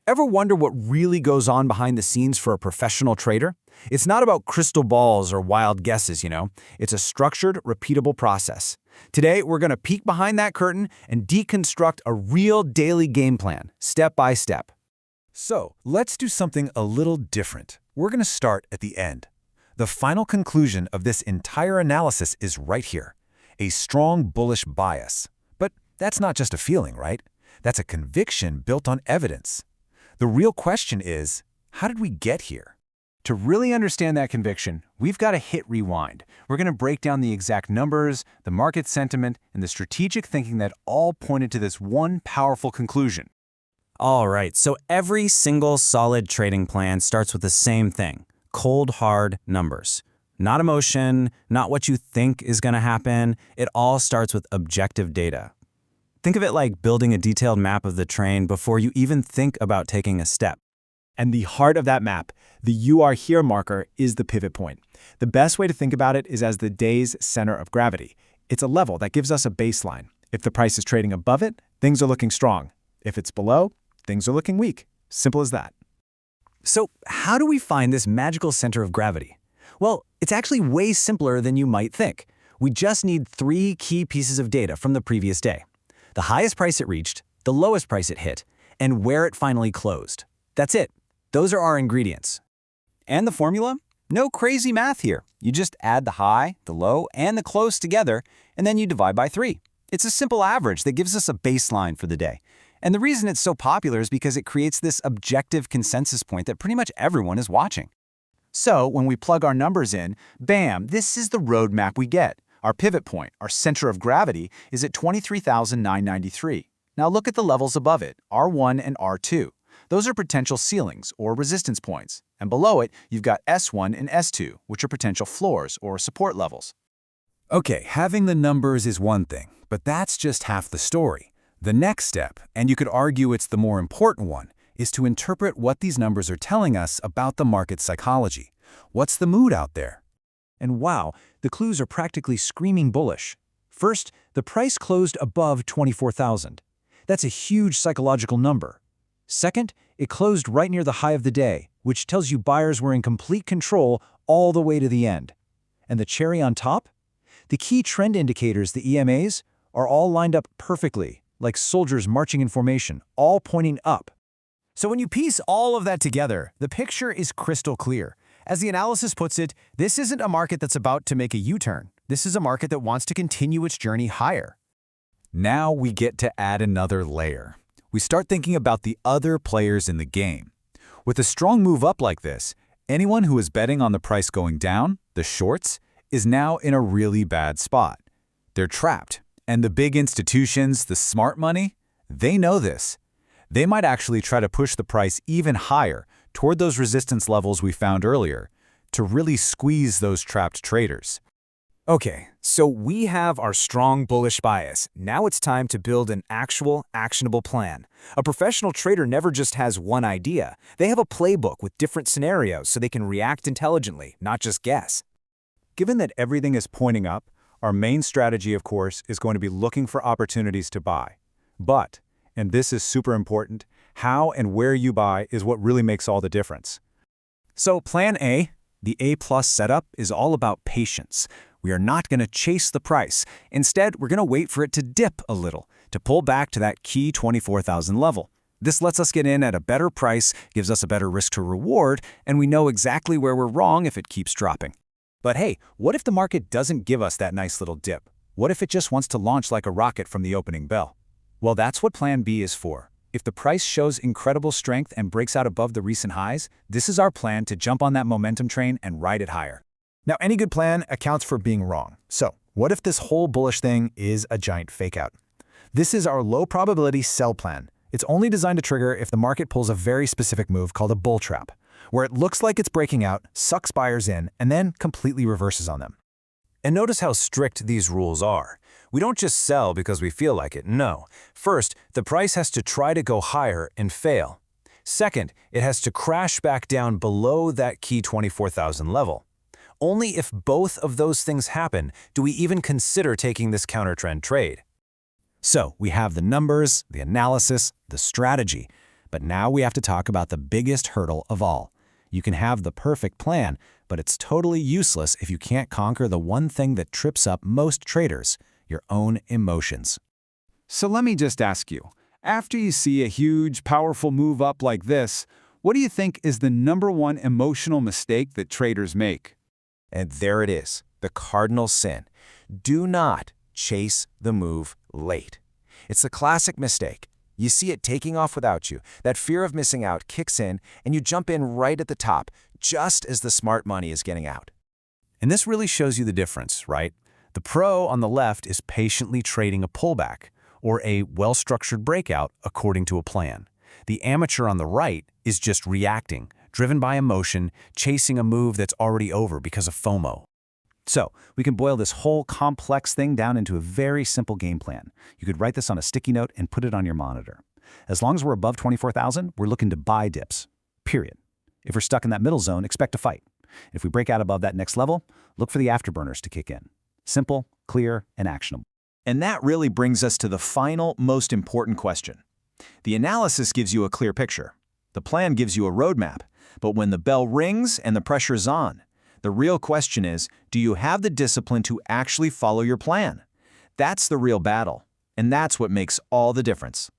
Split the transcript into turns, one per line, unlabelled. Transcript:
Ever wonder what really goes on behind the scenes for a professional trader? It's not about crystal balls or wild guesses. It's a structured, repeatable process. Today, we're going to peek behind that curtain and deconstruct a real daily game plan, step by step.
So, let's do something a little different. We're going to start at the end. The final conclusion of this entire analysis is right here. A strong bullish bias. But that's not just a feeling, right? That's a conviction built on evidence. The real question is, how did we get here?
To really understand that conviction, we've got to hit rewind. We're going to break down the exact numbers, the market sentiment, and the strategic thinking that all pointed to this one powerful conclusion.
All right, so every single solid trading plan starts with the same thing: cold, hard numbers. Not emotion, not what you think is going to happen. It all starts with objective data. Think of it like building a detailed map of the terrain before you even think about taking a step.
And the heart of that map, the "you are here" marker, is the pivot point. The best way to think about it is as the day's center of gravity. It's a level that gives us a baseline. If the price is trading above it, things are looking strong. If it's below, things are looking weak. Simple as that.
So how do we find this magical center of gravity? Well, it's actually way simpler than you might think. We just need 3 key pieces of data from the previous day: the highest price it reached, the lowest price it hit, and where it finally closed. That's it. Those are our ingredients. And the formula? No crazy math here. You just add the high, the low, and the close together, and then you divide by 3. It's a simple average that gives us a baseline for the day. And the reason it's so popular is because it creates this objective consensus point that pretty much everyone is watching. So when we plug our numbers in, bam, this is the roadmap we get. Our pivot point, our center of gravity, is at 23,993. Now look at the levels above it, R1 and R2. Those are potential ceilings or resistance points. And below it, you've got S1 and S2, which are potential floors or support levels.
Okay, having the numbers is one thing, but that's just half the story. The next step, and you could argue it's the more important one, is to interpret what these numbers are telling us about the market psychology. What's the mood out there?
And wow, the clues are practically screaming bullish. First, the price closed above 24,000. That's a huge psychological number. Second, it closed right near the high of the day, which tells you buyers were in complete control all the way to the end. And the cherry on top? The key trend indicators, the EMAs, are all lined up perfectly, like soldiers marching in formation, all pointing up. So when you piece all of that together, the picture is crystal clear. As the analysis puts it, this isn't a market that's about to make a U-turn. This is a market that wants to continue its journey higher.
Now we get to add another layer. We start thinking about the other players in the game. With a strong move up like this, anyone who is betting on the price going down, the shorts, is now in a really bad spot. They're trapped. And the big institutions, the smart money, they know this. They might actually try to push the price even higher toward those resistance levels we found earlier to really squeeze those trapped traders.
Okay, so we have our strong bullish bias. Now it's time to build an actual, actionable plan. A professional trader never just has one idea. They have a playbook with different scenarios so they can react intelligently, not just guess.
Given that everything is pointing up, our main strategy, of course, is going to be looking for opportunities to buy. But, and this is super important, how and where you buy is what really makes all the difference. So plan A, the A+ setup, is all about patience. We are not going to chase the price. Instead, we're going to wait for it to dip a little, to pull back to that key 24,000 level. This lets us get in at a better price, gives us a better risk to reward, and we know exactly where we're wrong if it keeps dropping. But hey, what if the market doesn't give us that nice little dip? What if it just wants to launch like a rocket from the opening bell? Well, that's what Plan B is for. If the price shows incredible strength and breaks out above the recent highs, this is our plan to jump on that momentum train and ride it higher. Now, any good plan accounts for being wrong. So, what if this whole bullish thing is a giant fakeout? This is our low probability sell plan. It's only designed to trigger if the market pulls a very specific move called a bull trap, where it looks like it's breaking out, sucks buyers in, and then completely reverses on them.
And notice how strict these rules are. We don't just sell because we feel like it, no. First, the price has to try to go higher and fail. Second, it has to crash back down below that key 24,000 level. Only if both of those things happen do we even consider taking this counter-trend trade. So we have the numbers, the analysis, the strategy.
But now we have to talk about the biggest hurdle of all. You can have the perfect plan, but it's totally useless if you can't conquer the one thing that trips up most traders, your own emotions.
So let me just ask you, after you see a huge, powerful move up like this, what do you think is the #1 emotional mistake that traders make?
And there it is, the cardinal sin. Do not chase the move late. It's the classic mistake. You see it taking off without you. That fear of missing out kicks in, and you jump in right at the top, just as the smart money is getting out.
And this really shows you the difference, right? The pro on the left is patiently trading a pullback, or a well-structured breakout according to a plan. The amateur on the right is just reacting, driven by emotion, chasing a move that's already over because of FOMO.
So, we can boil this whole complex thing down into a very simple game plan. You could write this on a sticky note and put it on your monitor. As long as we're above 24,000, we're looking to buy dips. Period. If we're stuck in that middle zone, expect a fight. If we break out above that next level, look for the afterburners to kick in. Simple, clear, and actionable.
And that really brings us to the final, most important question. The analysis gives you a clear picture. The plan gives you a roadmap. But when the bell rings and the pressure is on, the real question is, do you have the discipline to actually follow your plan? That's the real battle, and that's what makes all the difference.